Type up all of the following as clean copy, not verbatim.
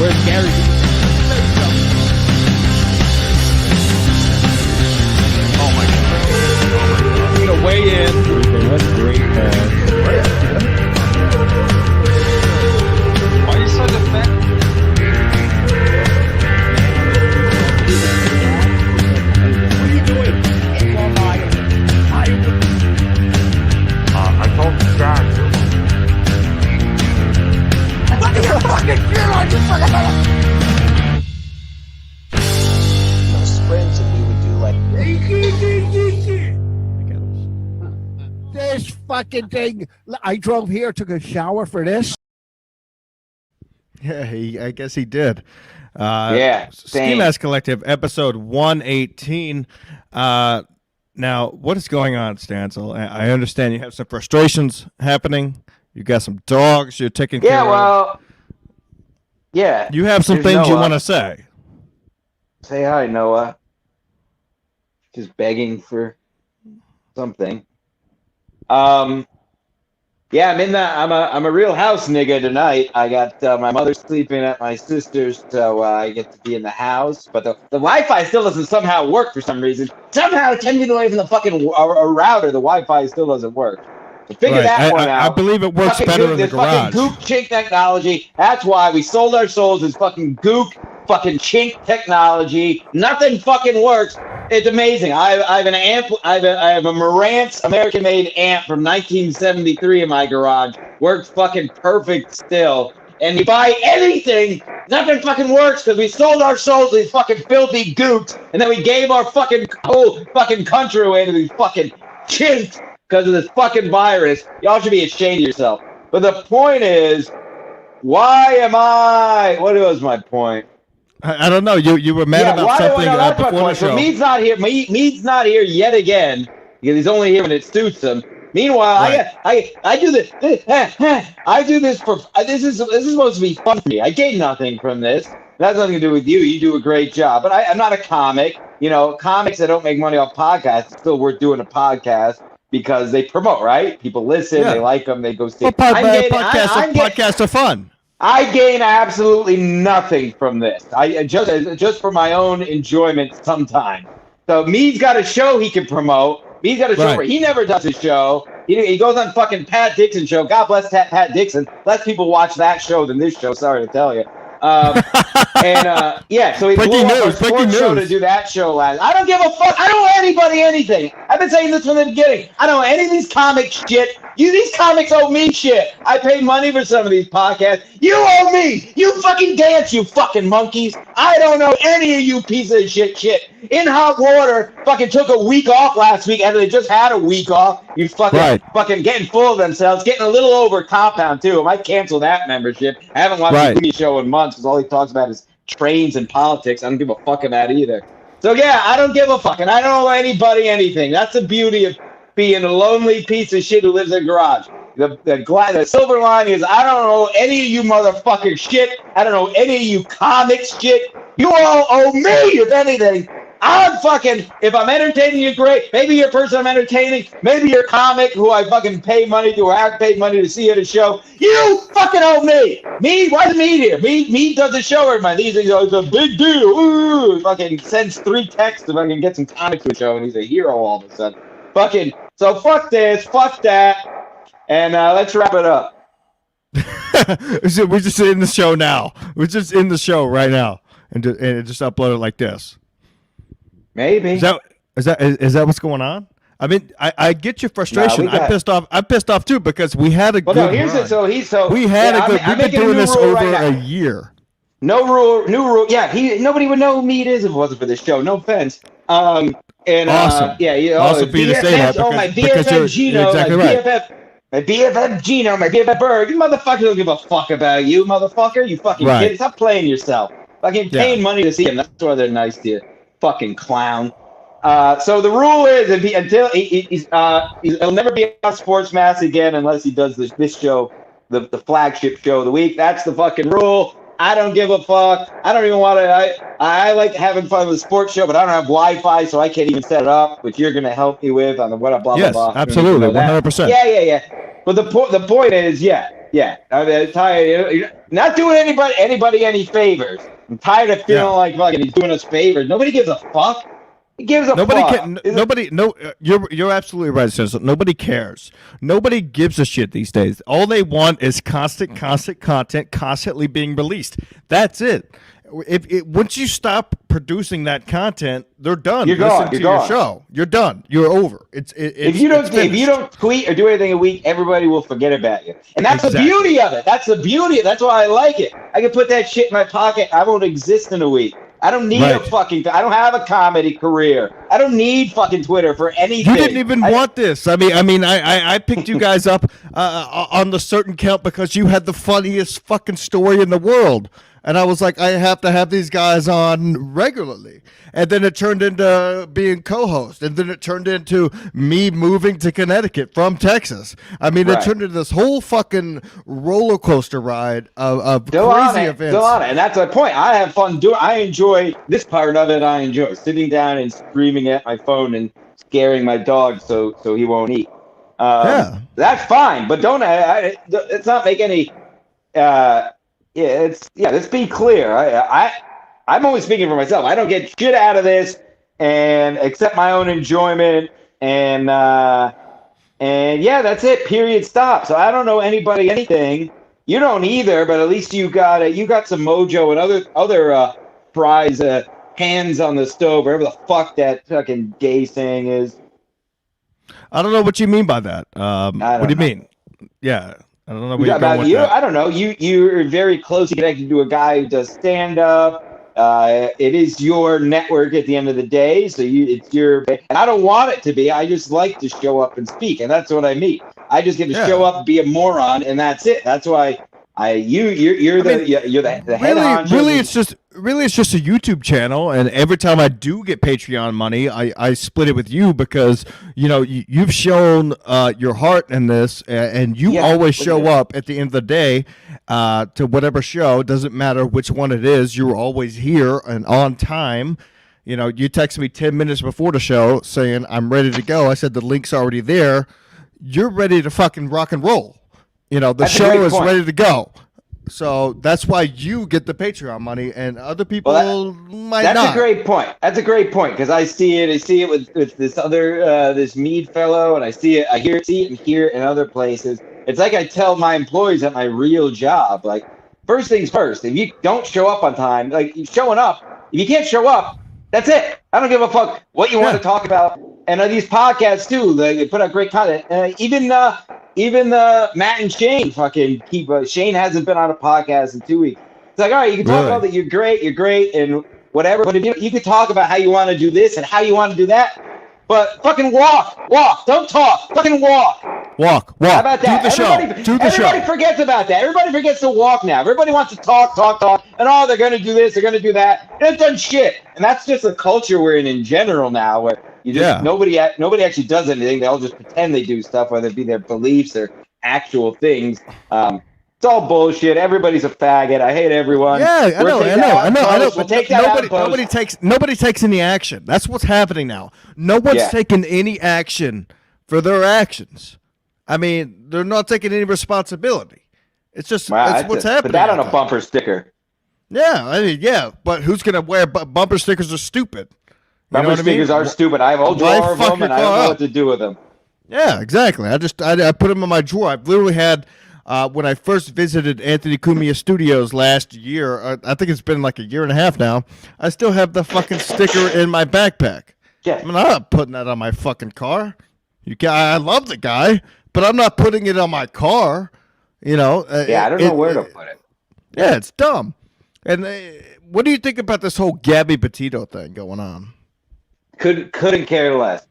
Where's Gary? Oh my god. I'm gonna weigh in. Okay, that's great. Why are you so defensive? What are you doing? I told you guys. Sprints, and we would do like This fucking thing. I drove here, took a shower for this. Yeah, I guess he did. Yeah, Ski same. Mask Collective, episode 118. Now, what is going on, Stancil? I understand you have some frustrations happening. You got some dogs you're taking care yeah, of. well, yeah. You have some There's things you Noah. want to say. Say hi, Noah. Just begging for something. Yeah, I'm a real house nigga tonight. I got my mother sleeping at my sister's, so I get to be in the house. But the Wi-Fi still doesn't somehow work for some reason. Somehow 10 feet away from the fucking router, the Wi-Fi still doesn't work. So figure that one out. I believe it works Fucking better gook, in the this fucking garage. gook chink technology. That's why we sold our souls as fucking gook, fucking chink technology. Nothing fucking works. It's amazing. I have an amp. I have a Marantz American-made amp from 1973 in my garage. Works fucking perfect still. And you buy anything, nothing fucking works because we sold our souls to these fucking filthy gooks, and then we gave our fucking whole fucking country away to these fucking chinks because of this fucking virus. Y'all should be ashamed of yourself. But the point is, why am I? What was my point? I don't know. You were mad about something that's my before the point. So show. Mead's not here. Mead's not here yet again because he's only here when it suits him. Meanwhile, Right. I do this. I do this for this is supposed to be fun for me. I gain nothing from this. It has nothing to do with you. You do a great job, but I'm not a comic. You know, comics that don't make money off podcasts, it's still worth doing a podcast because they promote, right? People listen, Yeah. they like them, they go see. Well, podcasts are fun. I gain absolutely nothing from this. I just for my own enjoyment sometimes. So Mead's got a show he can promote. Mead's got a show Right. where he never does a show. He goes on fucking Pat Dixon show. God bless Pat Dixon. Less people watch that show than this show. Sorry to tell you. Yeah, so he blew up our sports show to do that show last. I don't give a fuck. I don't owe anybody anything. I've been saying this from the beginning. I don't owe any of these comic shit. These comics owe me shit. I paid money for some of these podcasts. You owe me. You fucking dance, you fucking monkeys. I don't know any of you pieces of shit. In Hot Water fucking took a week off last week after they just had a week off. You fucking getting full of themselves, getting a little over Compound too. I might cancel that membership. I haven't watched the TV show in months because all he talks about is trains and politics. I don't give a fuck about either. So yeah, I don't give a fuck, and I don't owe anybody anything. That's the beauty of being a lonely piece of shit who lives in a garage. The silver lining is I don't owe any of you motherfucking shit. I don't owe any of you comics shit. You all owe me, if anything. If I'm entertaining you, great. Maybe you're a person I'm entertaining. Maybe you're a comic who I fucking pay money to or have paid money to see at a show. You fucking owe me. Why is Mead here? Mead does a show every month. It's a big deal. Ooh, fucking sends 3 texts if I can get some comics to a show, and he's a hero all of a sudden. So fuck this, fuck that, and let's wrap it up. We're just in the show now. We're just in the show right now, and just upload it like this. Maybe. Is that what's going on? I mean, I get your frustration. I'm pissed off too because we had a good run. We've been doing this over a year. New rule. Yeah, nobody would know who Mead is if it wasn't for this show. No offense. Awesome. Also, for you to say that because you're Gino, exactly right. My BFF Gino, my BFF Berg. You motherfuckers don't give a fuck about you, motherfucker. You fucking kid. Stop playing yourself. Fucking paying money to see him. That's why they're nice to you. Fucking clown. So the rule is he'll never be on Sports Mass again unless he does this show, the flagship show of the week. That's the fucking rule. I don't give a fuck. I don't even want to. I like having fun with the sports show, but I don't have Wi-Fi, so I can't even set it up. Which you're going to help me with on the blah blah yes, blah. Yes, absolutely, 100%. Yeah. But the point is, yeah. I mean, not doing anybody any favors. I'm tired of feeling like fucking he's doing us favors. Nobody gives a fuck. He gives a fuck. You're absolutely right, Cecil. Nobody cares. Nobody gives a shit these days. All they want is constant content constantly being released. That's it. Once you stop producing that content, they're done. You're gone. Listen to your show. You're done. You're over. If you don't tweet or do anything a week, everybody will forget about you. And that's the beauty of it. That's That's why I like it. I can put that shit in my pocket. I won't exist in a week. I don't need I don't have a comedy career. I don't need fucking Twitter for anything. You didn't even want this. I picked you guys up on the certain count because you had the funniest fucking story in the world. And I was like, I have to have these guys on regularly. And then it turned into being co-host. And then it turned into me moving to Connecticut from Texas. It turned into this whole fucking roller coaster ride of crazy events. Still on it. And that's the point. I have fun doing. I enjoy this part of it. I enjoy sitting down and screaming at my phone and scaring my dog so he won't eat. That's fine. But don't let's not make any. Let's be clear. I'm only speaking for myself. I don't get shit out of this, and except my own enjoyment, and that's it. Period. Stop. So I don't know anybody anything. You don't either, but at least you got some mojo and other fries, hands on the stove, whatever the fuck that fucking gay saying is. I don't know what you mean by that. What do you mean? Yeah. I don't know about you. I don't know. You're very closely connected to a guy who does stand up. It is your network at the end of the day, so it's your. And I don't want it to be. I just like to show up and speak, and that's what I mean. I just get to show up, be a moron, and that's it. That's why you're the head honcho. Really, it's just a YouTube channel, and every time I do get Patreon money, I split it with you because you've shown your heart in this, and you always show up at the end of the day to whatever show. Doesn't matter which one it is, you're always here and on time. You text me 10 minutes before the show saying I'm ready to go. I said the link's already there. You're ready to fucking rock and roll. The show is ready to go. So that's why you get the Patreon money, and other people might not. That's a great point. That's a great point because I see it with this other this Mead fellow, and I see it and hear it in other places. It's like I tell my employees at my real job, like first things first. If you don't show up on time, like showing up, if you can't show up, that's it. I don't give a fuck what you want to talk about. And these podcasts too, they put out great content. Even Matt and Shane fucking keep. Shane hasn't been on a podcast in 2 weeks. It's like, all right, you can talk about that. You're great, and whatever. But if you could talk about how you want to do this and how you want to do that. But fucking walk. Don't talk. Fucking walk. Walk. How about that? Everybody forgets about that. Everybody forgets to walk now. Everybody wants to talk, and they're going to do this, they're going to do that. And it's done shit. And that's just a culture we're in general now, where nobody actually does anything. They all just pretend they do stuff, whether it be their beliefs or actual things. It's all bullshit. Everybody's a faggot. I hate everyone. Yeah, I know. We'll take that out. Nobody takes any action. That's what's happening now. No one's taking any action for their actions. They're not taking any responsibility. It's just what's happening. Put that on a bumper sticker. Yeah, but who's gonna wear bumper stickers? Are stupid. Bumper stickers are stupid. I have a whole drawer of them, and I don't know what to do with them. Yeah, exactly. I put them in my drawer. I've literally had. When I first visited Anthony Cumia Studios last year, I think it's been like a year and a half now, I still have the fucking sticker in my backpack. Yeah. I'm not putting that on my fucking car. I love the guy, but I'm not putting it on my car. I don't know where to put it. Yeah, it's dumb. And what do you think about this whole Gabby Petito thing going on? Couldn't care less.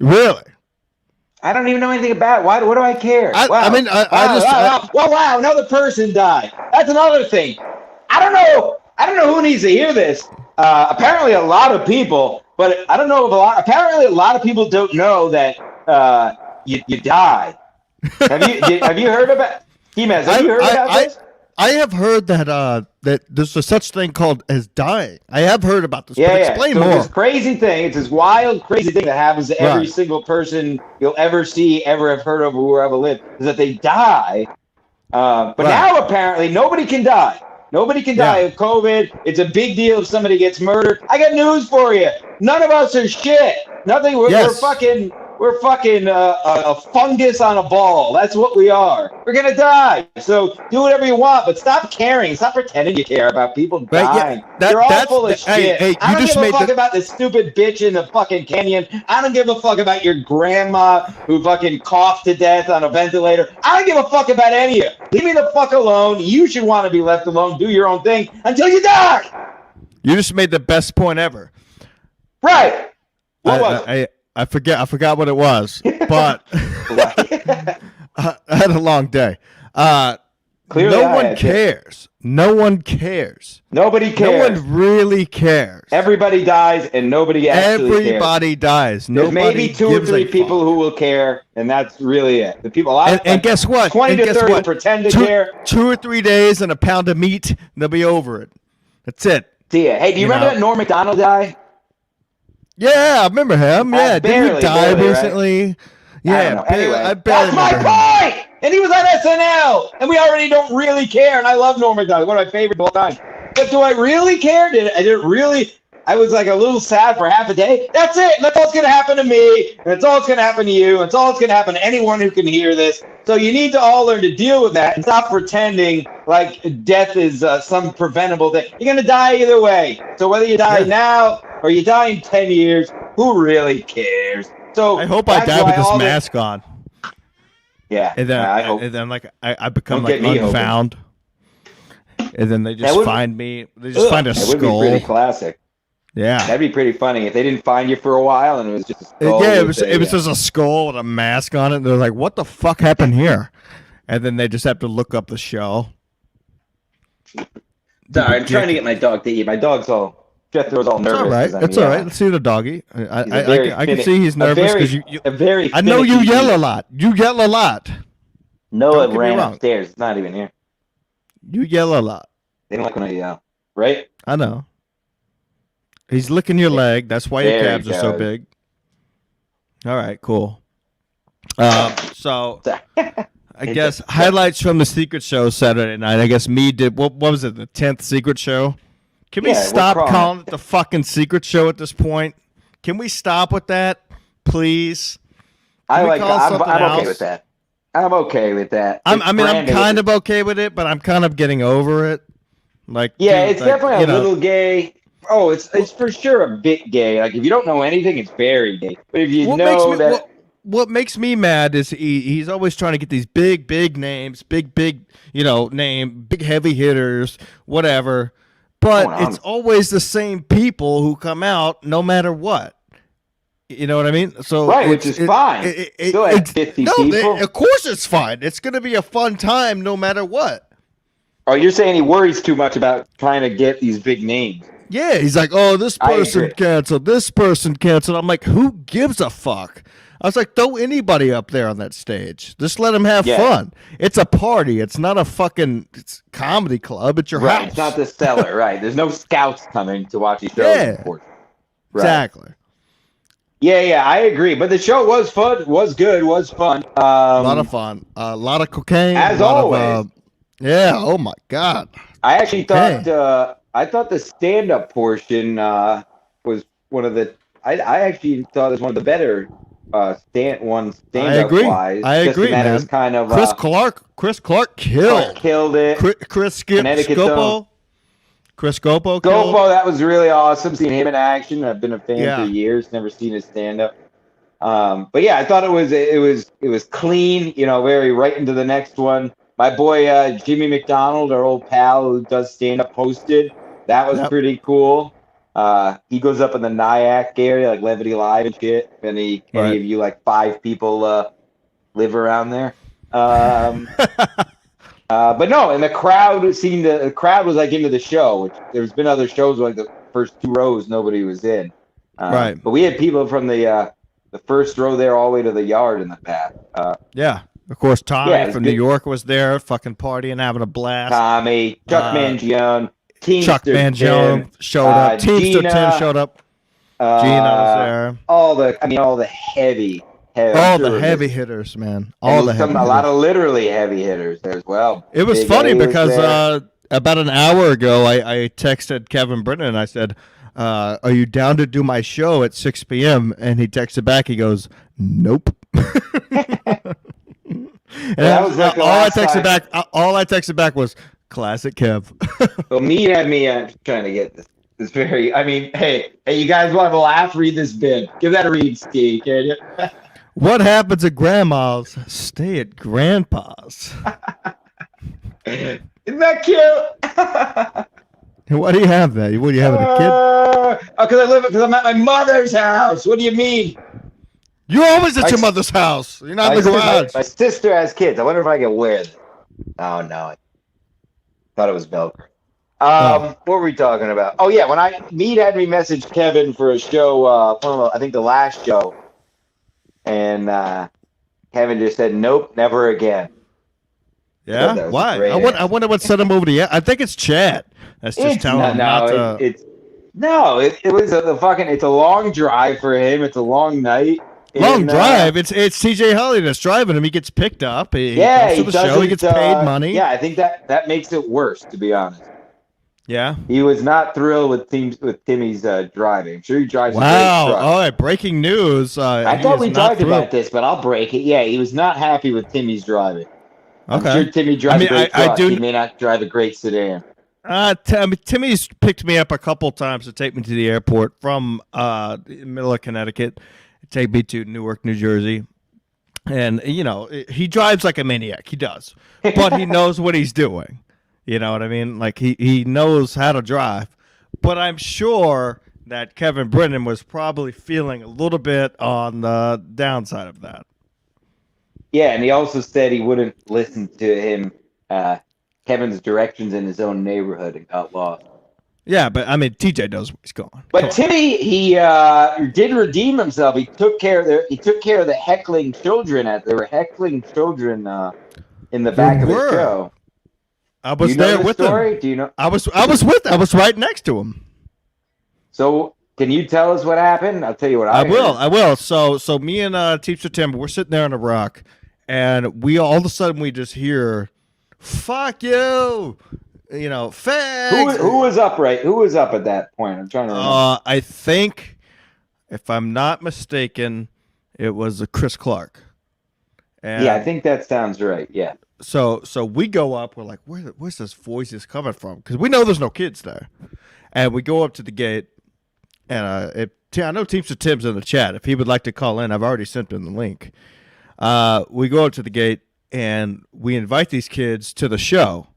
Really? I don't even know anything about it. What do I care? Wow, another person died. That's another thing. I don't know who needs to hear this. Apparently a lot of people, but I don't know if apparently a lot of people don't know that you died. Have you heard about He-Mans, have you heard about this? I have heard that there's a such thing called as dying. I have heard about this. Yeah, explain more. It's this crazy thing. It's this wild, crazy thing that happens to every single person you'll ever see, ever have heard of, or ever lived, is that they die, But Right. now apparently nobody can die. Nobody can die of COVID. It's a big deal if somebody gets murdered. I got news for you. None of us are shit. Nothing. We're fucking. We're fucking a fungus on a ball. That's what we are. We're gonna die. So do whatever you want, but stop caring. Stop pretending you care about people dying. You're all full of shit. Hey, I don't give a fuck about the stupid bitch in the fucking canyon. I don't give a fuck about your grandma who fucking coughed to death on a ventilator. I don't give a fuck about any of you. Leave me the fuck alone. You should want to be left alone. Do your own thing until you die. You just made the best point ever. Right. What was it? I forgot what it was, but I had a long day. Clearly no one cares. No one cares. Nobody cares. No one really cares. Everybody dies, and nobody actually Everybody dies. There's Nobody maybe 2 or 3 people who will care, and that's really it. The people, and guess what? 20 to 30 will pretend to care. 2 or 3 days and a pound of meat, they'll be over it. That's it. See ya. Hey, do you remember that Norm Macdonald guy? Yeah, I remember him. Yeah, did he die recently? Right? Yeah, anyway, that's my point. And he was on SNL, and we already don't really care. And I love Norm Macdonald, one of my favorites of all time. But do I really care? I was like a little sad for half a day. That's it. That's all that's going to happen to me. And that's all that's going to happen to you. And it's all that's going to happen to anyone who can hear this. So you need to all learn to deal with that and stop pretending like death is some preventable thing. You're going to die either way. So whether you die now or you die in 10 years, who really cares? So I hope I die with this mask on. Yeah. And then I hope. And then I become like unfound. And then they just find me. They just find a skull. That would be pretty classic. Yeah, that'd be pretty funny if they didn't find you for a while and it was just a skull. Yeah, it was just a skull with a mask on it. And they're like, "What the fuck happened here?" And then they just have to look up the show. Sorry, I'm trying to get my dog to eat. My dog's all Jethro's all nervous. It's all right. It's all right. Let's see the doggy. I can see he's nervous because you. I know you yell a lot. You yell a lot. Noah ran upstairs. It's not even here. You yell a lot. They don't like when I yell, right? I know. He's licking your leg. That's why your calves are so big. All right, cool. So I guess highlights from the Secret Show Saturday night. I guess me did. What was it? The 10th Secret Show. Can we stop calling it the fucking Secret Show at this point? Can we stop with that, please? I'm okay with that. I'm okay with that. I'm kind of okay with it, but I'm kind of getting over it. Like, it's definitely a little gay. Oh, it's for sure a bit gay. Like if you don't know anything, it's very gay. But if you what makes me mad is he's always trying to get these big names, big name, big heavy hitters, whatever. But it's always the same people who come out no matter what. You know what I mean? So which is fine. Still had 50 people. Of course it's fine. It's going to be a fun time no matter what. Oh, you're saying he worries too much about trying to get these big names. Yeah, he's like, oh, this person canceled, this person canceled. I'm like, who gives a fuck? I was like, throw anybody up there on that stage. Just let them have fun. It's a party. It's not a fucking comedy club. It's your house. It's not the Cellar, right? There's no scouts coming to watch these shows. Yeah, exactly. Yeah, I agree. But the show was fun, was good, was fun. A lot of fun. A lot of cocaine. As always. Yeah, oh my God. I actually thought... I thought the stand-up portion was one of the. I actually thought it was one of the better stand-up wise. I agree, man. It was kind of Chris Clark killed it. Chris Scopo. Scopo, that was really awesome. Seeing him in action, I've been a fan for years. Never seen his stand-up. But yeah, I thought it was clean. Very right into the next one. My boy Jimmy McDonald, our old pal who does stand-up, hosted. That was pretty cool. He goes up in the Nyack area, like Levity Live and shit. And any of you, like 5 people live around there. But no, and the crowd was like into the show, which there's been other shows where, like the first 2 rows nobody was in. But we had people from the first row there all the way to the yard in the back. Of course, Tommy from New York was there, fucking partying, having a blast. Tommy, Chuck Mangione, Chuck Mangione showed up. Teamster Tim showed up. Gina was there. All the All the heavy hitters, man. All the heavy a lot of literally heavy hitters there as well. It was Big funny A was because there. about an hour ago, I texted Kevin Brennan and I said, "Are you down to do my show at 6 p.m.?" And he texted back. He goes, "Nope." And That was like the all I last texted time. back. All I texted back was classic Kev. Well, me had me trying to get this very. I mean, hey, you guys want to laugh? Read this bit. Give that a read, Steve. Can you? What happens at grandma's? Stay at grandpa's. Isn't that cute? What do you have there? What do you have a kid? Because I'm at my mother's house. What do you mean? You're always at My your s- mother's house. You're not My, in the sis- my, garage. my sister has kids. I wonder if I can wear them. Oh no, I thought it was Velcro. What were we talking about? Oh yeah, when Mead had me message Kevin for a show. I think the last show, and Kevin just said, "Nope, never again." Yeah? that was Why? great I wonder what sent him over to you. I think it's Chad. That's just It's telling him not to. it was the fucking. It's a long drive for him. It's a long night. Long And, drive. It's TJ Holly that's driving him. He gets picked up. He comes to the show. He gets paid money. Yeah, I think that makes it worse, to be honest. Yeah. He was not thrilled with Timmy's driving. I'm sure he drives a great Wow. truck. All right. Breaking news. I thought we talked about this, but I'll break it. Yeah, he was not happy with Timmy's driving. I'm Okay. sure Timmy drives a great I truck. do. He may not drive a great sedan. Timmy's picked me up a couple times to take me to the airport from the middle of Connecticut, take me to Newark, New Jersey. And, he drives like a maniac. He does. But he knows what he's doing. You know what I mean? Like, he knows how to drive. But I'm sure that Kevin Brennan was probably feeling a little bit on the downside of that. Yeah, and he also said he wouldn't listen to him, Kevin's directions in his own neighborhood and got lost. Yeah, but, TJ knows where he's going. But Timmy, he did redeem himself. He took care of the heckling children. There were heckling children in the back of the were. show. I was Do you know there the with story? him. Do you know? I was right next to him. So can you tell us what happened? I'll tell you what I will. So me and Team September, we're sitting there on a rock, and we all of a sudden we just hear, "Fuck you," fags. Who was up at that point? I'm trying to remember. I think, if I'm not mistaken, it was Chris Clark. And Yeah, I think that sounds right. Yeah. So we go up. We're like, where's this voices coming from? Because we know there's no kids there. And we go up to the gate. And I know Teamster Tim's in the chat. If he would like to call in, I've already sent him the link. We go up to the gate and we invite these kids to the show.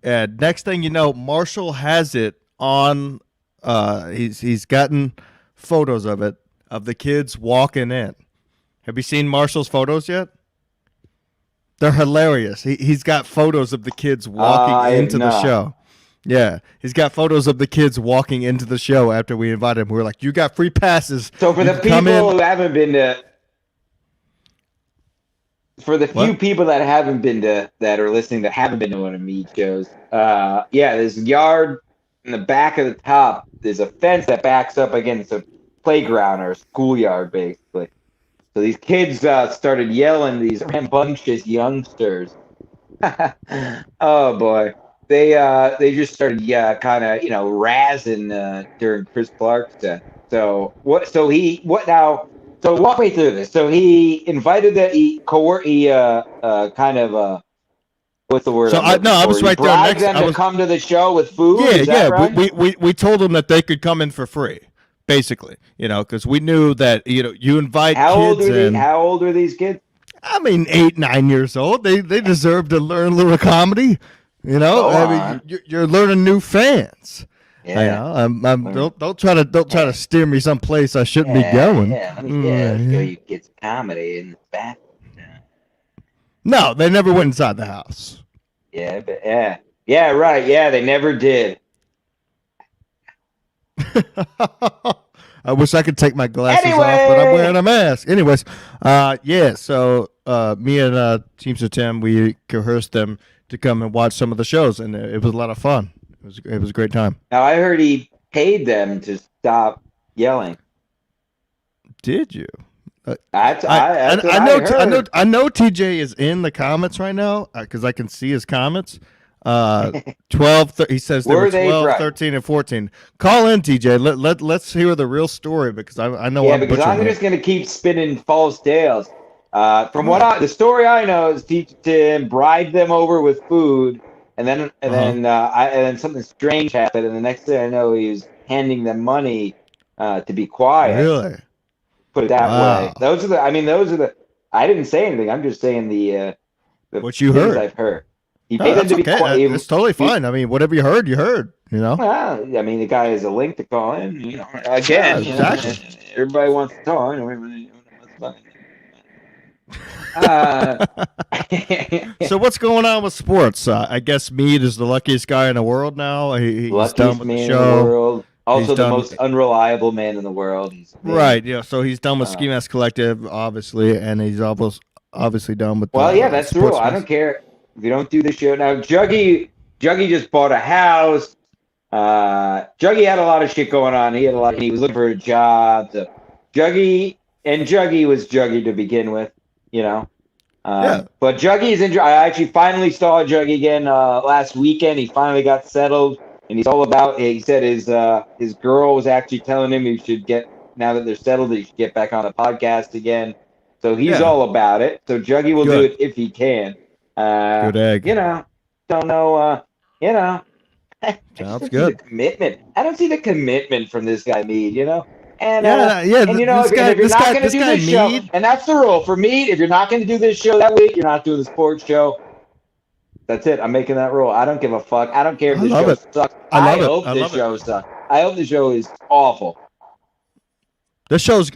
And next thing you know, Marshall has it on. He's gotten photos of it, of the kids walking in. Have you seen Marshall's photos yet? They're hilarious. He's got photos of the kids walking into the show. Yeah, he's got photos of the kids walking into the show after we invited him. We were like, "You got free passes." So for the people who haven't been to, few people that haven't been to, that are listening that haven't been to one of Mead shows, there's a yard in the back of the top. There's a fence that backs up against a playground or a schoolyard, basically. So these kids started yelling, these rambunctious youngsters. Oh boy, they just started kind of razzing during Chris Clark's set. So what? So walk me through this. So he invited kind of what's the word? So I was right there next. Them to come to the show with food. Yeah, Is that right? We told them that they could come in for free. Basically, because we knew that you invite kids in. How old are these kids? 8, 9 years old. They deserve to learn a little comedy. You're learning new fans. Yeah. Don't try to steer me someplace I shouldn't be going. Yeah, let me show you kids comedy in the back. No, they never went inside the house. Yeah, right. Yeah, they never did. I wish I could take my glasses off, but I'm wearing a mask. Anyways, so me and Teamster Tim, we coerced them to come and watch some of the shows, and it was a lot of fun. It was a great time. Now, I heard he paid them to stop yelling. Did you? That's I what I heard. I know TJ is in the comments right now because I can see his comments. 12 he says there Were were they 12, right? 13, and 14. Call in, TJ. Let's hear the real story because I know Yeah, I'm because butchering I'm it. just going to keep spinning false tales. From the story I know is Tim bribed them over with food, and then something strange happened, and the next thing I know, he was handing them money to be quiet. Really? Put it that Wow. way. Those are the. I didn't say anything. I'm just saying the What you things heard. I've heard. He No, paid them that's to be okay. quiet. It's totally fine. I mean, whatever you heard, you heard. You know. Well, I mean, the guy has a link to call in. You know, again, Yeah, exactly. Everybody wants to talk. So what's going on with sports? I guess Mead is the luckiest guy in the world now. He's Luckiest done with man the in show. the world. Also, He's the done- most unreliable man in the world. He's Right. Yeah. So he's done with Ski Mask Collective, obviously, and he's obviously done with. Well, yeah, that's the rule. I don't care if you don't do the show now. Juggy just bought a house. Juggy had a lot of shit going on. He was looking for a job. So Juggy was Juggy to begin with, you know. Yeah. But Juggy's I actually finally saw Juggy again last weekend. He finally got settled, and he's all about. He said his girl was actually telling him he should get, now that they're settled, that he should get back on the podcast again. So he's all about it. So Juggy will do it if he can. Good egg. You know, don't know. You know, Sounds good. Commitment. I don't see the commitment from this guy Mead. You know. And, Yeah. and you know, if you're not going to do this show, and that's the rule for me, if you're not going to do this show that week, you're not doing the sports show. That's it. I'm making that rule. I don't give a fuck. I don't care if this show sucks. I hope this show sucks. I hope the show is awful. This show is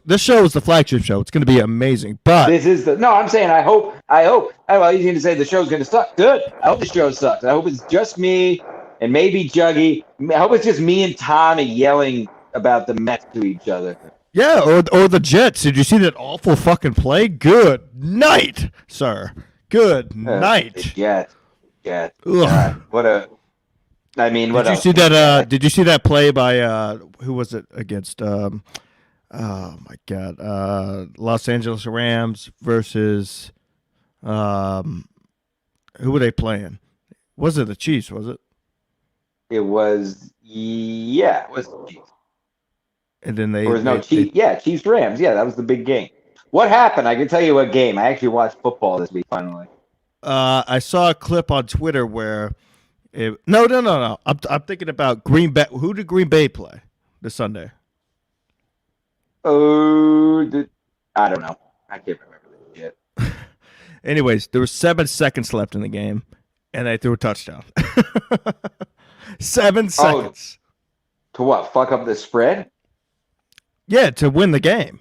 the flagship show. It's going to be amazing. But I'm saying I hope. Well, he's going to say the show's going to suck. Good. I hope the show sucks. I hope it's just me and maybe Juggy. I hope it's just me and Tommy yelling about the Mets to each other. yeah, or the Jets. Did you see that awful fucking play? Good night, sir. Good night. Jets. Ugh. Did you see that? Did you see that play by who was it against? Oh my God, Los Angeles Rams versus who were they playing? Was it the Chiefs? Was it? It was it was the Chiefs. And then Chiefs Rams. Yeah, that was the big game. What happened? I can tell you what game. I actually watched football this week finally. I saw a clip on Twitter where no. I'm thinking about Green Bay. Who did Green Bay play this Sunday? Oh, I don't know. I can't remember this shit. Anyways, there were 7 seconds left in the game, and they threw a touchdown. 7 seconds. To what? Fuck up the spread? Yeah, to win the game.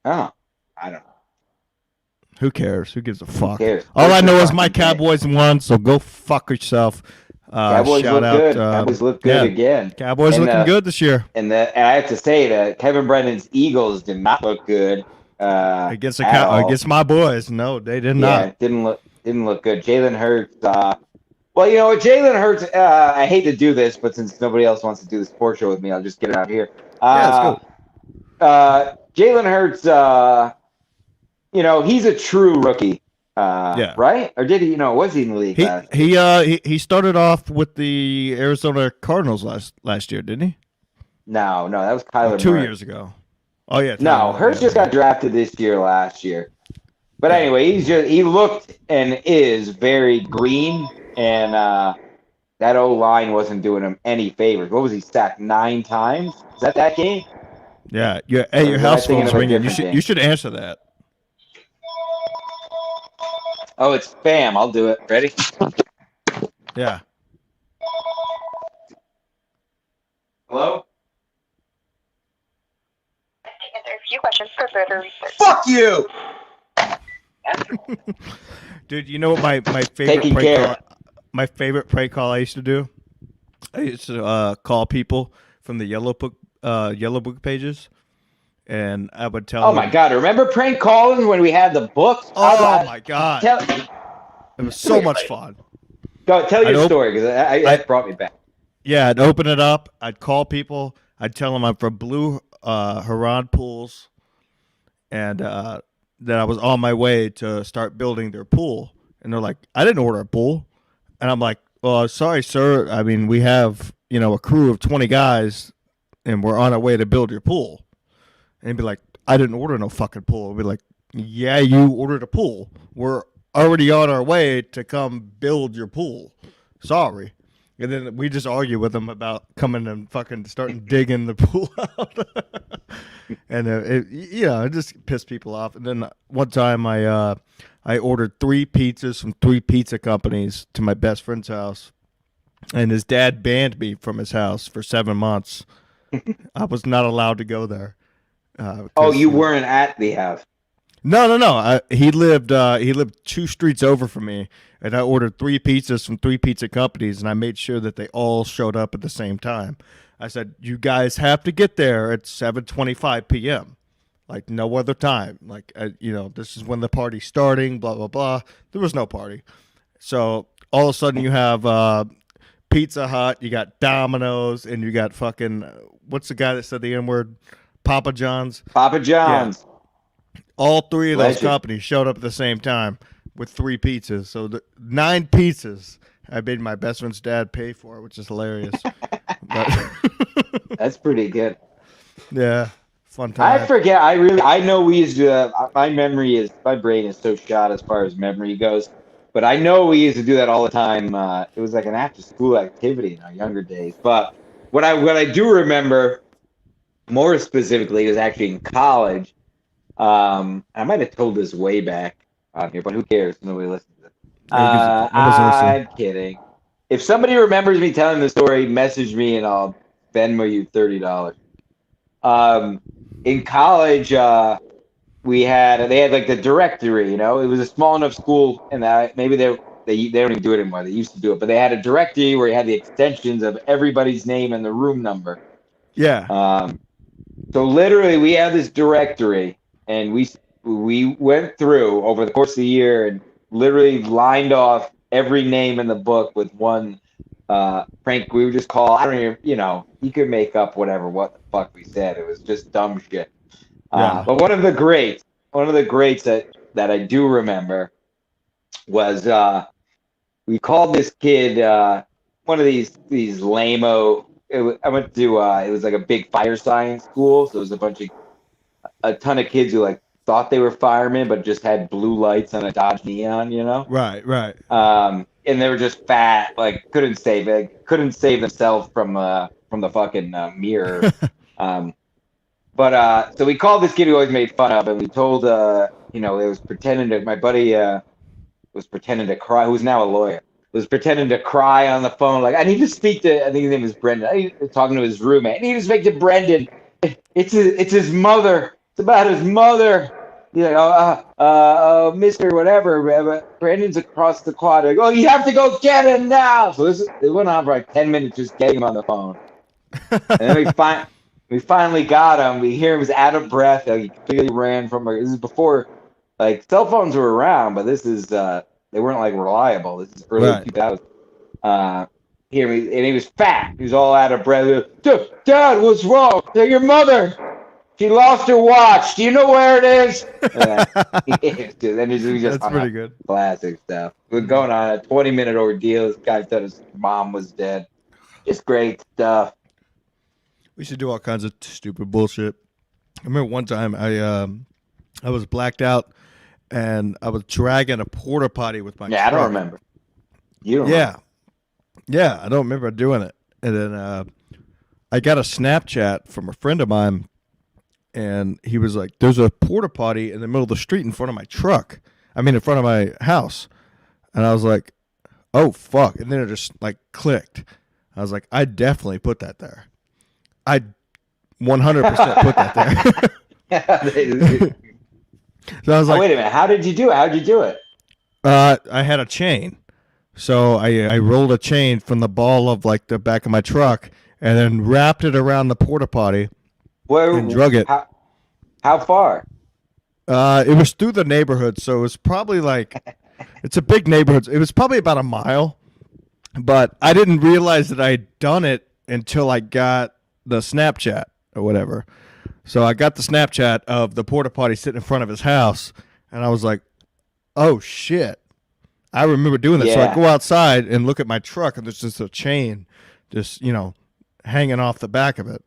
Oh, I don't know. Who cares? Who gives a fuck? Cares? All I know is my Cowboys won, so go fuck yourself. Cowboys shout look out, good. Cowboys look good again. Cowboys looking good this year. And I have to say that Kevin Brennan's Eagles did not look good against my boys. No, they did not. It didn't look good. Jalen Hurts. Well, you know what, Jalen Hurts. I hate to do this, but since nobody else wants to do the sports show with me, I'll just get it out here. Let's go. Jalen Hurts. He's a true rookie. Right? Or did he? Was he in the league? He started off with the Arizona Cardinals last year, didn't he? No, that was Kyler 2 Murray. years ago. Oh yeah. No, Hurts just got drafted this year, last year. But anyway, he looked and is very green, and that O-line wasn't doing him any favors. What was he, sacked 9 times? Is that game? Yeah. Hey, your house phone's ringing. You should answer that. Oh, it's spam. I'll do it. Ready? Yeah. Hello? Answer a few questions for further research. Fuck you! Dude, you know what my favorite prank call I used to do? I used to call people from the Yellow Book pages, and I would tell them. Oh my God! Remember prank calling when we had the books? Oh my God! It was so much fun. Go tell your story because that brought me back. Yeah, I'd open it up. I'd call people. I'd tell them I'm from Blue Huron Pools, and that I was on my way to start building their pool. And they're like, I didn't order a pool. And I'm like, well, sorry, sir. I mean, we have, a crew of 20 guys and we're on our way to build your pool. And he'd be like, I didn't order no fucking pool. I'd be like, yeah, you ordered a pool. We're already on our way to come build your pool. Sorry. And then we just argue with them about coming and fucking starting digging the pool out. And it just pissed people off. And then one time I ordered 3 pizzas from 3 pizza companies to my best friend's house. And his dad banned me from his house for 7 months. I was not allowed to go there. You weren't at the house? No. He lived 2 streets over from me, and I ordered 3 pizzas from 3 pizza companies, and I made sure that they all showed up at the same time. I said, "You guys have to get there at 7:25 p.m. Like no other time. Like this is when the party's starting. Blah blah blah." There was no party, so all of a sudden you have Pizza Hut, you got Domino's, and you got fucking what's the guy that said the N-word? Papa John's. Papa John's. Yeah. All 3 of those Legend. companies showed up at the same time with 3 pizzas. So 9 pizzas I made my best friend's dad pay for, which is hilarious. That's pretty good. Yeah, fun time. I forget. I know we used to. My brain is so shot as far as memory goes. But I know we used to do that all the time. It was like an after-school activity in our younger days. But what I do remember more specifically was actually in college. I might have told this way back on here, but who cares? Nobody listens to it. I'm kidding. If somebody remembers me telling the story, message me and I'll Venmo you $30. In college, they had like the directory. It was a small enough school, and maybe they don't even do it anymore. They used to do it, but they had a directory where you had the extensions of everybody's name and the room number. Yeah. So literally, we had this directory, and we went through over the course of the year and literally lined off every name in the book with one prank. We would just call. I don't even. You could make up what the fuck we said. It was just dumb shit. Yeah. But one of the greats that I do remember was we called this kid one of these lame-o. I went to it was like a big fire science school, so it was a ton of kids who thought they were firemen but just had blue lights on a Dodge Neon, Right. And they were just fat, couldn't save themselves from the fucking mirror. But so we called this kid who always made fun of, and we told it was pretending to my buddy was pretending to cry, who's now a lawyer, was pretending to cry on the phone, I need to speak to, I think his name was Brendan. I was talking to his roommate. I need to speak to Brendan. It's his mother. It's about his mother. He's like, Mr. Whatever. Brendan's across the quad. Like, you have to go get him now. So it went on for 10 minutes just getting him on the phone. And then we finally got him. We hear him was out of breath. He completely ran from her. This is before, cell phones were around, but this is, they weren't, reliable. This is early 2000s. And he was fat. He was all out of breath. Dad, what's wrong? Your mother. She lost her watch. Do you know where it is? That's pretty good. Classic stuff. We're going on a 20-minute ordeal. This guy said his mom was dead. Just great stuff. We should do all kinds of stupid bullshit. I remember one time I was blacked out and I was dragging a porta potty with my truck. I don't remember. You don't remember. Yeah, I don't remember doing it. And then I got a Snapchat from a friend of mine, and he was like, there's a porta potty in the middle of the street in front of my truck. In front of my house. And I was like, oh, fuck. And then it just, clicked. I was like, I definitely put that there. I 100% put that there. So I was like, wait a minute. How did you do it? How did you do it? I had a chain. So I rolled a chain from the ball of the back of my truck and then wrapped it around the porta potty and drug it. How far? It was through the neighborhood. So it was probably it's a big neighborhood. It was probably about a mile, but I didn't realize that I'd done it until I got the Snapchat or whatever. So I got the Snapchat of the porta potty sitting in front of his house, and I was like, "Oh shit!" I remember doing that. So I go outside and look at my truck, and there's just a chain, just hanging off the back of it.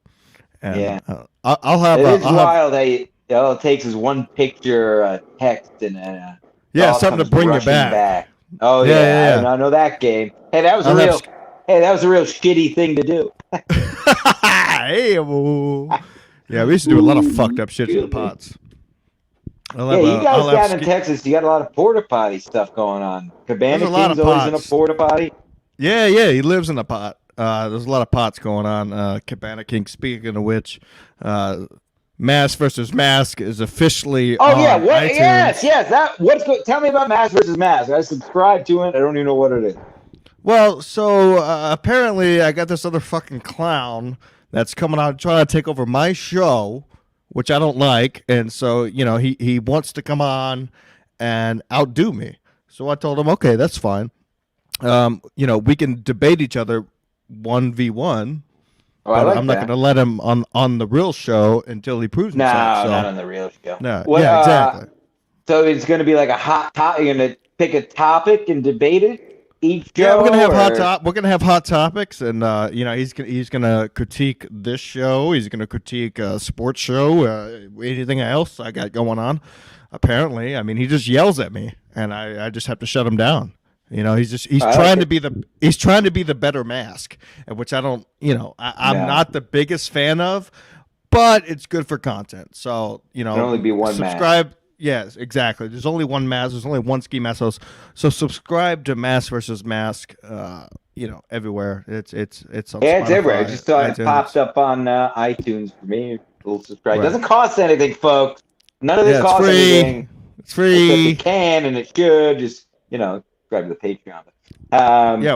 And, I'll have. It's wild. All it takes is one picture, a text, and something to bring you back. Oh yeah. I know that game. Hey, that was a real shitty thing to do. Hey, yeah, we used to do a lot of fucked up shit to the pots. You guys down in Texas, you got a lot of porta potty stuff going on. Cabana King's always in a porta potty. Yeah, he lives in a pot. There's a lot of pots going on. Cabana King, speaking of which, Mask versus Mask is officially on iTunes. Yes. Tell me about Mask versus Mask. I subscribe to it. I don't even know what it is. Well, so apparently I got this other fucking clown that's coming out trying to take over my show, which I don't like, and so he wants to come on and outdo me. So I told him, okay, that's fine. We can debate each other 1v1. I'm not going to let him on the real show until he proves himself. No, not on the real show. No, exactly. So it's going to be like a hot topic. You're going to pick a topic and debate it each show. Yeah, we're going to have hot topics, and he's going to critique this show. He's going to critique a sports show, anything else I got going on. Apparently, I mean, he just yells at me, and I just have to shut him down. He's trying to be the better Mask, which I don't. I'm not the biggest fan of, but it's good for content. So There can only be one subscribe. Mask. Yes, exactly. There's only one Mask. There's only one Ski Mask host. So subscribe to Mask versus Mask. Everywhere. It's on Spotify, it's everywhere. I just saw it iTunes. popped up on iTunes for me. We'll subscribe. It doesn't cost anything, folks. None of this costs anything. It's free. It can and it should. Just subscribe to the Patreon.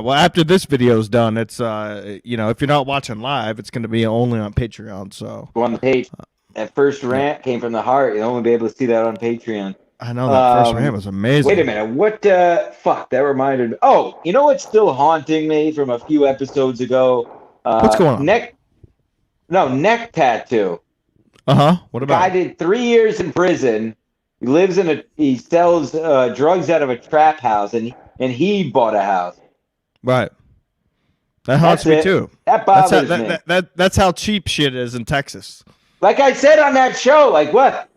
Well, after this video is done, it's if you're not watching live, it's going to be only on Patreon. So go on the page. That first rant came from the heart. You'll only be able to see that on Patreon. I know that first rant was amazing. Wait a minute. What? Fuck. That reminded me. Oh, you know what's still haunting me from a few episodes ago? What's going on? Neck tattoo. What about? Guy did 3 years in prison. He sells drugs out of a trap house, and he bought a house. Right. That haunts me too. That bothers me. That's how cheap shit is in Texas. Like I said on that show, like what?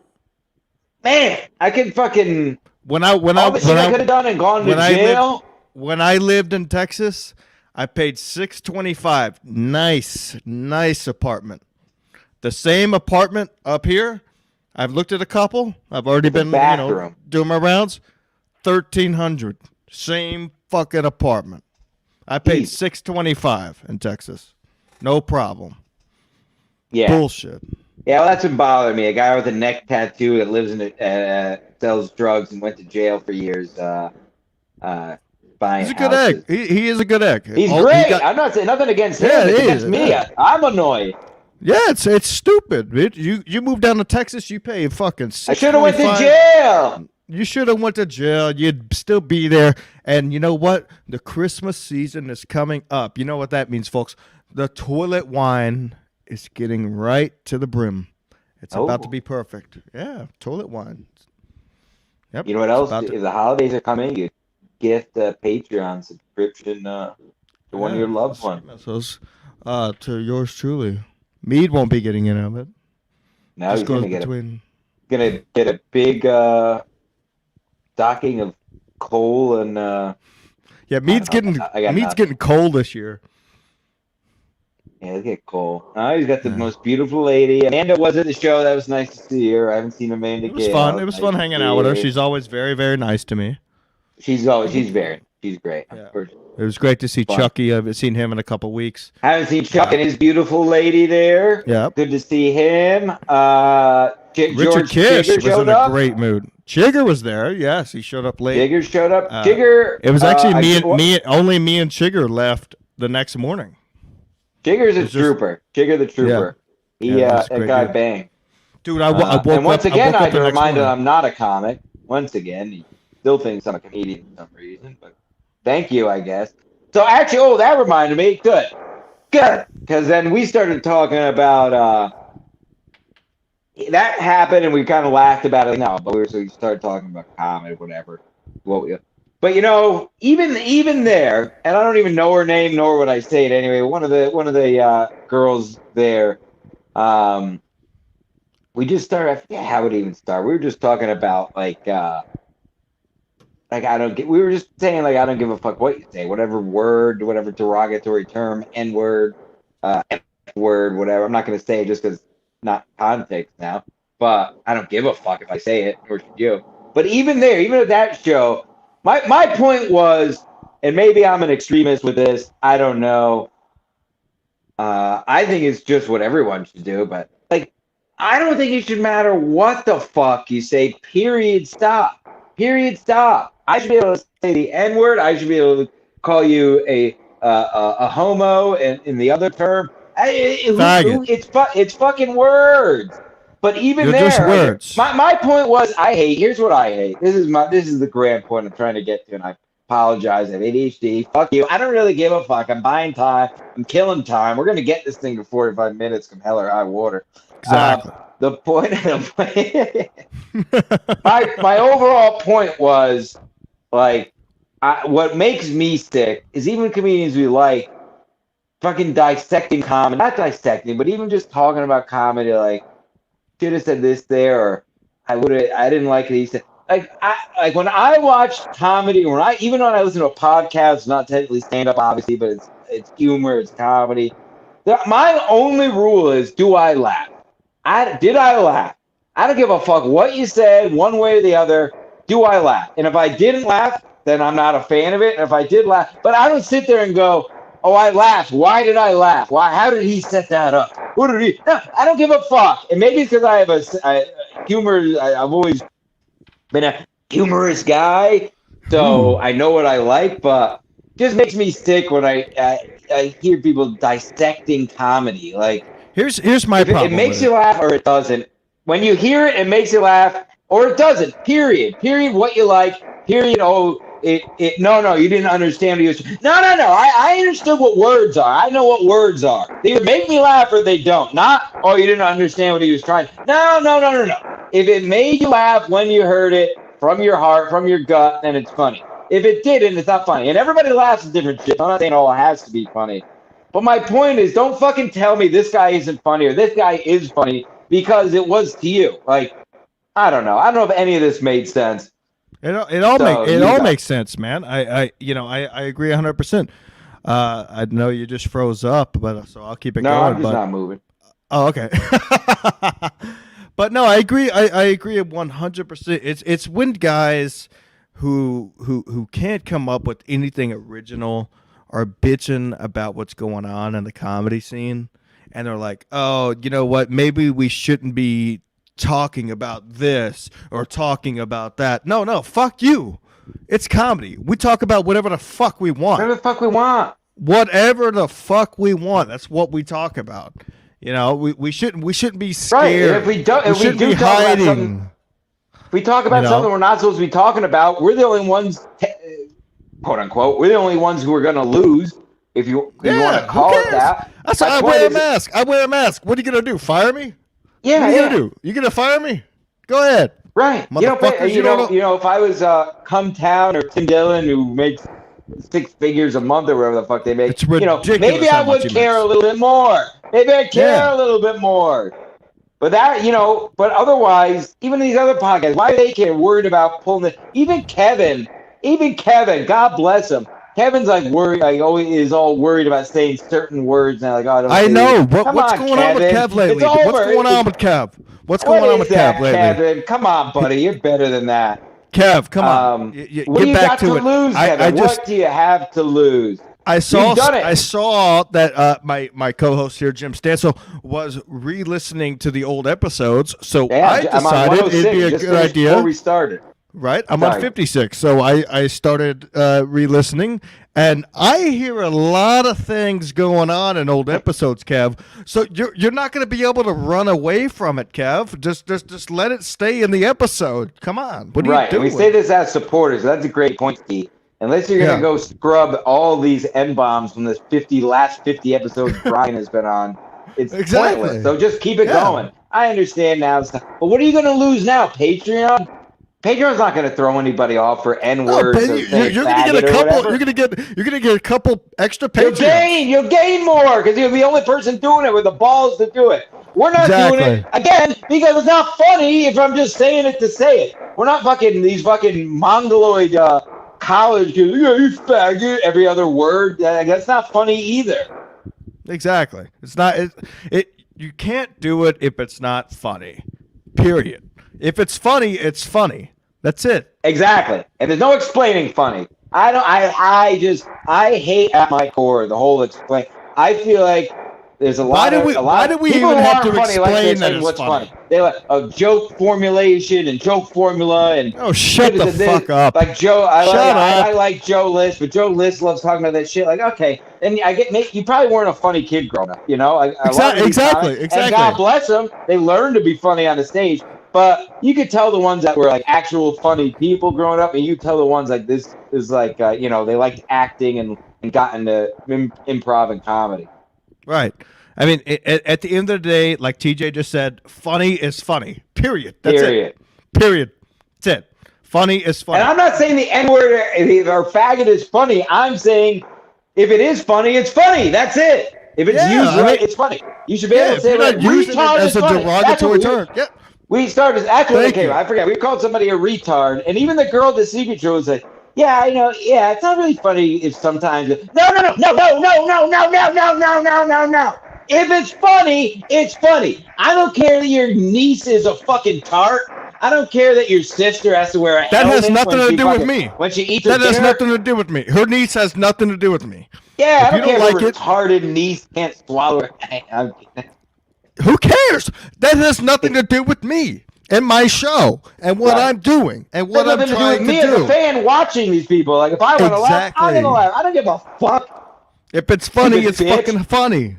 Man, I could fucking when I could have done and gone to jail. When I lived in Texas, I paid $625. Nice apartment. The same apartment up here. I've looked at a couple. I've already been doing my rounds. $1,300. Same fucking apartment. I paid $625 in Texas. No problem. Yeah. Bullshit. Yeah, well, that's what bothered me. A guy with a neck tattoo that lives sells drugs and went to jail for years. Buying. He's a good egg. He is a good egg. He's great. I'm not saying nothing against him. It's against me. I'm annoyed. Yeah, it's stupid. You move down to Texas, you pay fucking $625. I should have went to jail. You should have went to jail. You'd still be there. And you know what? The Christmas season is coming up. You know what that means, folks? The toilet wine is getting right to the brim. It's about to be perfect. Yeah, toilet wine. Yep. You know what else? If the holidays are coming, you get the Patreon subscription to one of your loved ones. To yours truly. Mead won't be getting in of it. Now he's gonna get a big stocking of coal and Mead's getting coal this year. Yeah, he'll get coal. He's got the most beautiful lady. Amanda was at the show. That was nice to see her. I haven't seen Amanda. It was fun. It was fun hanging out with her. She's always very, very nice to me. She's great. Yeah. It was great to see Chucky. I haven't seen him in a couple weeks. I haven't seen Chuck and his beautiful lady there. Yeah. Good to see him. Richard Kish was in a great mood. Chigger was there. Yes, he showed up late. Chigger showed up. Chigger. It was actually only me and Chigger left the next morning. Chigger's a trooper. Chigger the trooper. Yeah. That guy banged. Dude, I woke up. And once again, I reminded I'm not a comic. Once again, he still thinks I'm a comedian for some reason, but thank you, I guess. So actually, that reminded me. Good. Because then we started talking about that happened, and we kind of laughed about it now. But we started talking about comedy, whatever. But even there, and I don't even know her name, nor would I say it anyway. One of the girls there, we just started. I forget how it even started. We were just talking about we were just saying like I don't give a fuck what you say, whatever word, whatever derogatory term, N-word, F-word, whatever. I'm not gonna say it just because not context now, but I don't give a fuck if I say it, nor should you. But even there, even at that show, my point was, and maybe I'm an extremist with this, I don't know. I think it's just what everyone should do, but like, I don't think it should matter what the fuck you say. Period. Stop. Period. Stop. I should be able to say the N-word. I should be able to call you a homo in the other term. It's fucking words. But even They're just words. My point was, here's what I hate. This is the grand point I'm trying to get to, and I apologize. I have ADHD. Fuck you. I don't really give a fuck. I'm buying time. I'm killing time. We're gonna get this thing to 45 minutes, come hell or high water. Exactly. The point. my overall point was like, what makes me sick is even comedians we like fucking dissecting comedy. Not dissecting, but even just talking about comedy like. Should have said this there, or I didn't like it. He said, like when I watch comedy, even when I listen to a podcast, not technically stand up, obviously, but it's humor, it's comedy. My only rule is, do I laugh? Did I laugh? I don't give a fuck what you said, one way or the other. Do I laugh? And if I didn't laugh, then I'm not a fan of it. And if I did laugh, but I don't sit there and go, oh, I laughed. Why did I laugh? How did he set that up? What did he? No, I don't give a fuck. And maybe it's because I have humor. I've always been a humorous guy, so I know what I like. But it just makes me sick when I hear people dissecting comedy. Like here's my problem. It makes you laugh or it doesn't. When you hear it, it makes you laugh or it doesn't. Period. Period. What you like. Period. Oh. No, you didn't understand what he was. No. I understood what words are. I know what words are. They either make me laugh or they don't. Not, oh, you didn't understand what he was trying. No. If it made you laugh when you heard it from your heart, from your gut, then it's funny. If it didn't, it's not funny. And everybody laughs at different shit. I'm not saying all it has to be funny. But my point is, don't fucking tell me this guy isn't funny or this guy is funny because it was to you. Like, I don't know. I don't know if any of this made sense. It all makes sense, man. I agree 100%. I know you just froze up, but so I'll keep it going. No, I'm just not moving. Oh, okay. But no, I agree. I agree 100%. It's when guys who can't come up with anything original are bitching about what's going on in the comedy scene, and they're like, oh, you know what? Maybe we shouldn't be talking about this or talking about that. No, fuck you. It's comedy. We talk about whatever the fuck we want. Whatever the fuck we want. Whatever the fuck we want. That's what we talk about. You know, we shouldn't be scared. Right. If we do talk about something, if we talk about something we're not supposed to be talking about, we're the only ones, quote unquote, we're the only ones who are going to lose. If you want to call it that. That's why I wear a mask. I wear a mask. What are you going to do? Fire me? Yeah, what are you gonna do? You gonna fire me? Go ahead. Right. You know, if I was Come Town or Tim Dillon who makes 6 figures a month or whatever the fuck they make, it's ridiculous, maybe I would care a little bit more. Maybe I'd care a little bit more. But but otherwise, even these other podcasts, why do they care? Worried about pulling it? Even Kevin, God bless him. Kevin's like worried, is all worried about saying certain words now. Like, oh, I know. What's going on with Kev lately? What's going on with Kev? What's going on with Kev lately? Kevin, come on, buddy. You're better than that. Kev, come on. What do you got to lose, Kevin? What do you have to lose? I saw that my co-host here, Jim Stansel, was re-listening to the old episodes. So I decided it'd be a good idea. Before we started. Right, I'm on 56, so I started re-listening, and I hear a lot of things going on in old episodes, Kev. So you're not going to be able to run away from it, Kev. Just let it stay in the episode. Come on, what are you doing? And we say this as supporters. That's a great point, Steve. Unless you're going to go scrub all these N-bombs from the last 50 episodes Brian has been on, it's pointless. So just keep it going. I understand now. But what are you going to lose now? Patreon? Patreon's not going to throw anybody off for N words. You're going to get a couple. You're going to get a couple extra Patreons. You'll gain more because you're the only person doing it with the balls to do it. We're not doing it again because it's not funny. If I'm just saying it to say it, we're not fucking these fucking mongoloid college kids. Yeah, you faggot. Every other word. That's not funny either. Exactly. It's not. You can't do it if it's not funny. Period. If it's funny, it's funny. That's it. Exactly. And there's no explaining funny. I hate at my core the whole explain. I feel like there's a lot of why do we people even have to funny explain like that what's funny? They like a joke formulation and joke formula and shut the fuck up. Like Joe, I like Joe List, but Joe List loves talking about that shit. Like, okay, and you probably weren't a funny kid growing up, you know? Exactly. And God bless them, they learned to be funny on the stage. But you could tell the ones that were like actual funny people growing up, and you tell the ones like this is like they liked acting and got into improv and comedy. Right. I mean, at the end of the day, like TJ just said, funny is funny. Period. That's it. Period. That's it. Funny is funny. And I'm not saying the N-word or faggot is funny. I'm saying if it is funny, it's funny. That's it. If it's used right, it's funny. You should be able to say that retard as is a funny. derogatory term. Yeah. We started actually. Okay, I forget. We called somebody a retard, and even the girl at the secret show was like, "Yeah, I know. Yeah, it's not really funny if sometimes." No. If it's funny, it's funny. I don't care that your niece is a fucking tart. I don't care that your sister has to wear a helmet. That has nothing to do with me. When she eats her dinner. That has nothing to do with me. Her niece has nothing to do with me. Yeah, I don't care if her retarded niece can't swallow her. Who cares? That has nothing to do with me and my show and what I'm doing and what I'm trying to do. Me as a fan watching these people. Like if I want to laugh, I'm gonna laugh. I don't give a fuck. If it's funny, it's fucking funny.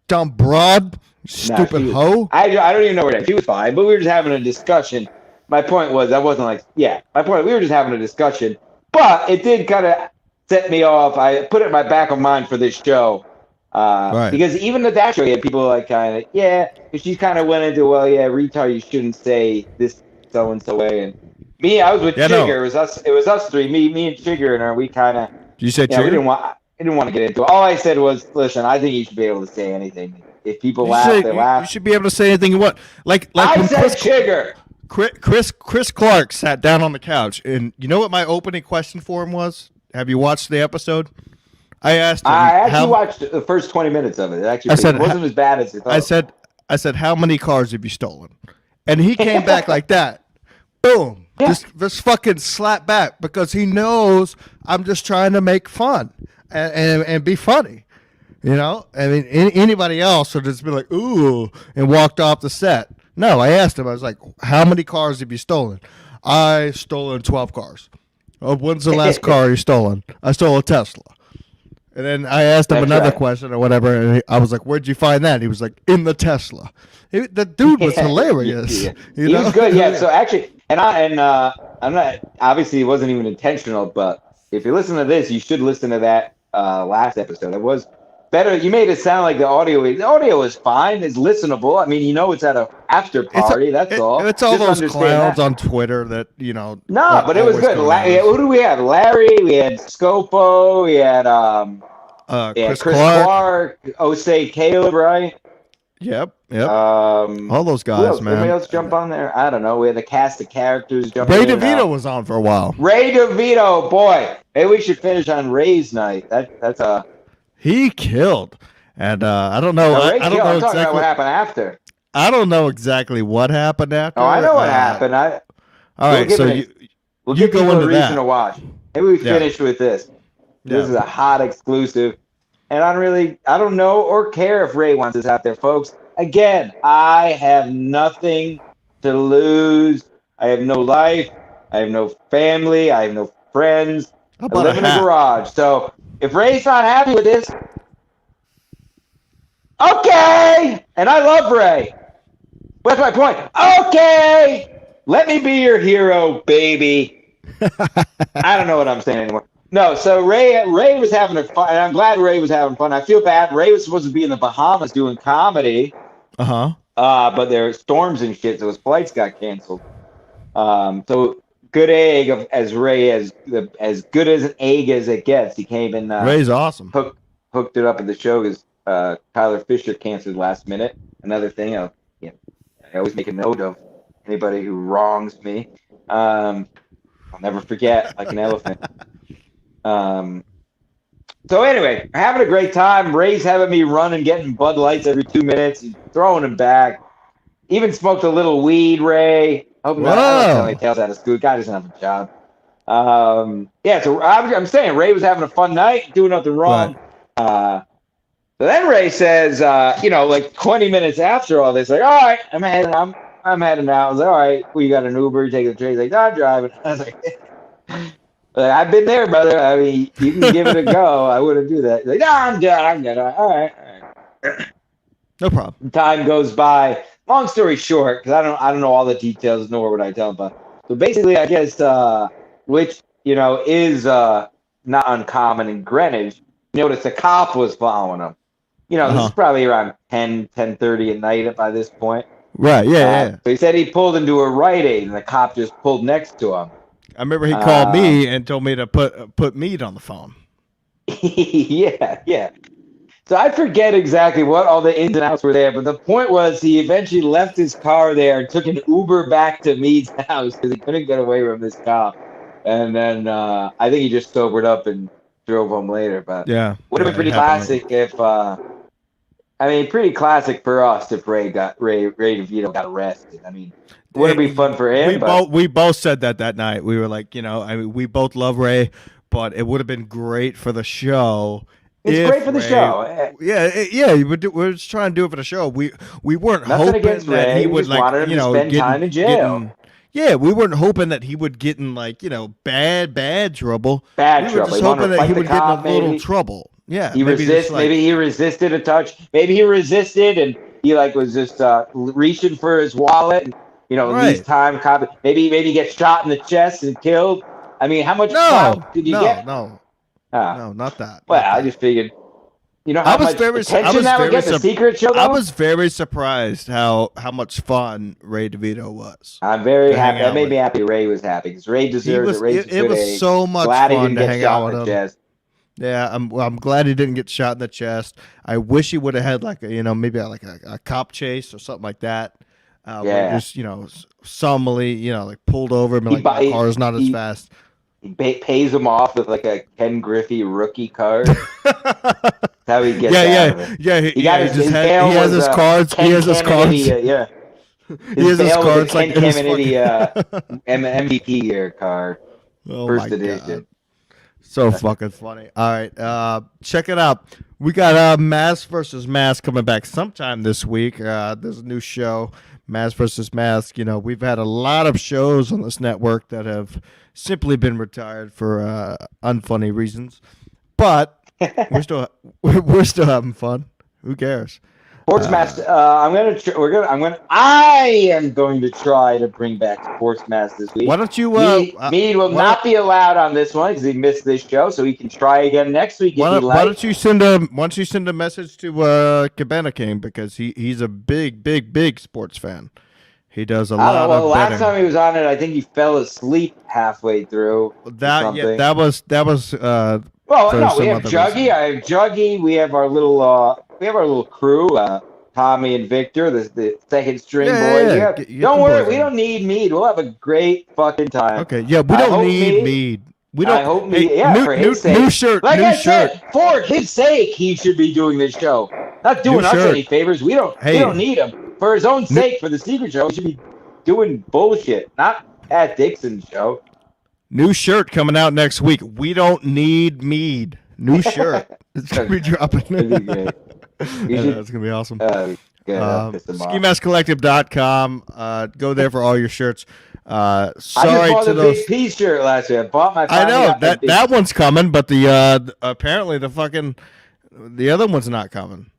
Dumb broad, stupid hoe. I don't even know where that. She was fine, but we were just having a discussion. My point was I wasn't like my point. We were just having a discussion, but it did kind of set me off. I put it in my back of mind for this show. Because even at that show, you had people like kind of, because she kind of went into, retard, you shouldn't say this so-and-so way. And me, I was with Chigger. It was us three, me and Chigger, and we kind of. Did you say Chigger? I didn't want to get into it. All I said was, listen, I think you should be able to say anything. If people laugh, they laugh. You should be able to say anything you want. Like I said Chigger. Chris Clark sat down on the couch, and you know what my opening question for him was? Have you watched the episode? I asked him. I actually watched the first 20 minutes of it. It wasn't as bad as it thought. I said, how many cars have you stolen? And he came back like that. Boom. Yeah. Just fucking slap back because he knows I'm just trying to make fun and be funny. You know? I mean, anybody else would just be like, ooh, and walked off the set. No, I asked him. I was like, how many cars have you stolen? I stolen 12 cars. Oh, when's the last car you stolen? I stole a Tesla. And then I asked him another question or whatever, and I was like, "Where'd you find that?" He was like, "In the Tesla." The dude was hilarious. Yeah. He was good. Yeah. So actually, I'm not. Obviously, it wasn't even intentional. But if you listen to this, you should listen to that last episode. It was better. You made it sound like the audio is fine. It's listenable. I mean, it's at a after party. That's all. It's all those clowns on Twitter that No, but it was good. Who do we have? Larry. We had Scopo. We had Chris Clark. Osei Caleb, right? Yep. All those guys, man. Anybody else jump on there? I don't know. We had a cast of characters. Ray DeVito was on for a while. Ray DeVito, boy. Maybe we should finish on Ray's night. That's a. He killed, and I don't know. I don't know I'm talking about what happened after. I don't know exactly what happened after. Oh, I know what happened. All right, so we'll give go into a reason to watch. Maybe we finish with this. This is a hot exclusive, and I don't know or care if Ray wants this out there, folks. Again, I have nothing to lose. I have no life. I have no family. I have no friends. I live in a garage. So if Ray's not happy with this, okay. And I love Ray. But that's my point. Okay. Let me be your hero, baby. I don't know what I'm saying anymore. No, so Ray was having fun, and I'm glad Ray was having fun. I feel bad. Ray was supposed to be in the Bahamas doing comedy. but there were storms and shit, so his flights got canceled. So good egg as Ray as good as an egg as it gets. He came in. Ray's awesome. Hooked it up at the show because Tyler Fisher canceled last minute. Another thing, I always make a note of anybody who wrongs me. I'll never forget, like an elephant. So anyway, we're having a great time. Ray's having me run and getting Bud Lights every 2 minutes. He's throwing them back. Even smoked a little weed, Ray. Hope not. I don't tell any tales out of school. Guy doesn't have a job. So I'm saying Ray was having a fun night, doing nothing wrong. Right. So then Ray says, like 20 minutes after all this, like, all right, I'm heading out. I was like, all right, you got an Uber, you take the train. He's like, no, I'm driving. I was like, I've been there, brother. I mean, you can give it a go. I wouldn't do that. He's like, no, I'm good. All right. No problem. Time goes by. Long story short, because I don't know all the details, nor would I tell them. But so basically, I guess which is not uncommon in Greenwich. Notice a cop was following him. This is probably around 10:30 at night by this point. Right. Yeah. So he said he pulled into a Rite Aid, and the cop just pulled next to him. I remember he called me and told me to put meat on the phone. Yeah. So I forget exactly what all the ins and outs were there, but the point was he eventually left his car there and took an Uber back to Mead's house because he couldn't get away from this cop. And then I think he just sobered up and drove home later. But yeah, would have been pretty classic if pretty classic for us if Ray DeVito got arrested. I mean, it wouldn't be fun for him. We both said that night. We were like, we both love Ray, but it would have been great for the show. It's great for the show. Yeah. We're just trying to do it for the show. We weren't Nothing hoping against that Ray. he We would just wanted him to spend time in jail. We weren't hoping that he would get in bad trouble. Bad we were trouble. just hoping that he would get in a little trouble. Yeah. Maybe he resisted a touch. Maybe he resisted and he was just reaching for his wallet. And, least time. Maybe get shot in the chest and killed. I mean, how much clout did you get? No, not that. Well, I just figured. How much attention that would get the Secret Show. I was very surprised how much fun Ray DeVito was. I'm very happy. That made me happy. Ray was happy because Ray deserves it. It was so much fun to hang out with him. Yeah, I'm glad he didn't get shot in the chest. I wish he would have had maybe a cop chase or something like that. Just solemnly pulled over and my car's not as fast. He pays him off with a Ken Griffey rookie card. That's how he gets out of it. Yeah. He has his cards. He has his cards. He has his cards like Ken Kennedy MVP year card. First edition. God. So fucking funny. All right, check it out. We got Mask versus Mask coming back sometime this week. There's a new show, Mask versus Mask. We've had a lot of shows on this network that have simply been retired for unfunny reasons, but we're still having fun. Who cares? Sportsmaster. I am going to try to bring back Sportsmaster this week. Why don't you? Mead will not be allowed on this one because he missed this show, so he can try again next week. Why don't you send a message to Cabana King because he's a big sports fan. He does a lot of betting. Last time he was on it, I think he fell asleep halfway through. That was. Well, no, we have Juggy. I have Juggy. We have our little crew. Tommy and Victor, the second string boys. Yeah. Don't worry, we don't need Mead. We'll have a great fucking time. Okay, yeah, we don't need Mead. We don't. I hope Mead. For his sake. New shirt. Said, for his sake, he should be doing this show. Not doing us any favors. We don't need him. For his own sake, for the Secret Show, he should be doing bullshit. Not Pat Dixon's show. New shirt coming out next week. We don't need Mead. New shirt. It's gonna be dropping. It's gonna be awesome. SkiMaskCollective.com. Go there for all your shirts. I just bought the Big P shirt last year. I bought my. I know that one's coming, but the apparently the other one's not coming.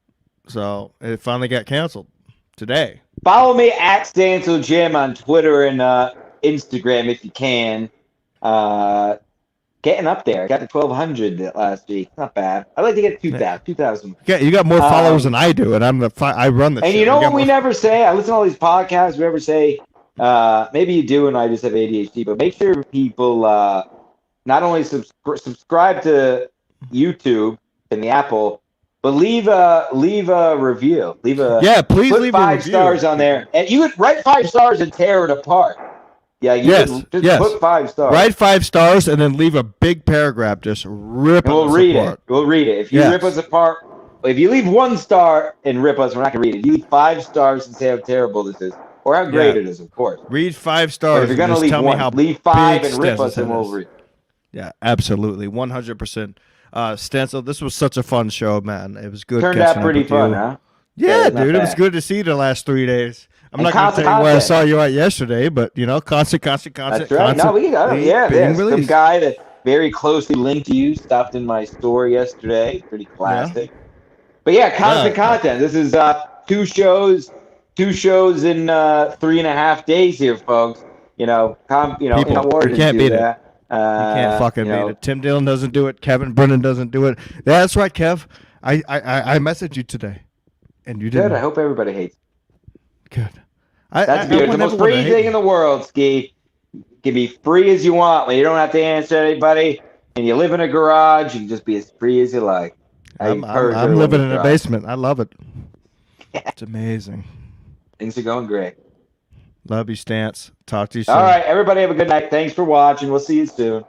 So it finally got canceled today. Follow me at Stancil Jim on Twitter and Instagram if you can. getting up there. Got to 1,200 last week. Not bad. I'd like to get 2,000. 2,000. Yeah, you got more followers than I do, and I run the. And show. you know what we never say? I listen to all these podcasts. We never say. Maybe you do, and I just have ADHD. But make sure people not only subscribe to YouTube and the Apple, but leave a review. Please leave a 5 review. stars on there, and you would write 5 stars and tear it apart. Yeah, just put 5 stars. Write 5 stars and then leave a big paragraph. Just rip and us apart. We'll read it. If you rip us apart, if you leave 1 star and rip us, we're not gonna read it. If you leave 5 stars and say how terrible this is or how great it is, of course. Read 5 stars. But if you're gonna leave tell me how leave 5 and rip Stencil us, and we'll read. Yeah, absolutely, 100%. Stencil, this was such a fun show, man. It was good. Turned out pretty fun, huh? Yeah, dude, it was good to see you the last 3 days. I'm not going to tell you where I saw you at yesterday, but constant. That's right. No, we got it. Yeah, there's some guy that very closely linked to you stopped in my store yesterday. Pretty classic. Yeah. But yeah, constant content. This is 2 shows in 3.5 days here, folks. People, you can't beat it. You can't fucking beat it. Tim Dillon doesn't do it. Kevin Brennan doesn't do it. Yeah, that's right, Kev. I messaged you today, and you didn't. Good. I hope everybody hates. Good. That's good. It's the most free thing in the world, Ski. You can be free as you want when you don't have to answer anybody, and you live in a garage. You can just be as free as you like. I'm living in a basement. I love it. It's amazing. Things are going great. Love you, Stance. Talk to you soon. All right, everybody have a good night. Thanks for watching. We'll see you soon.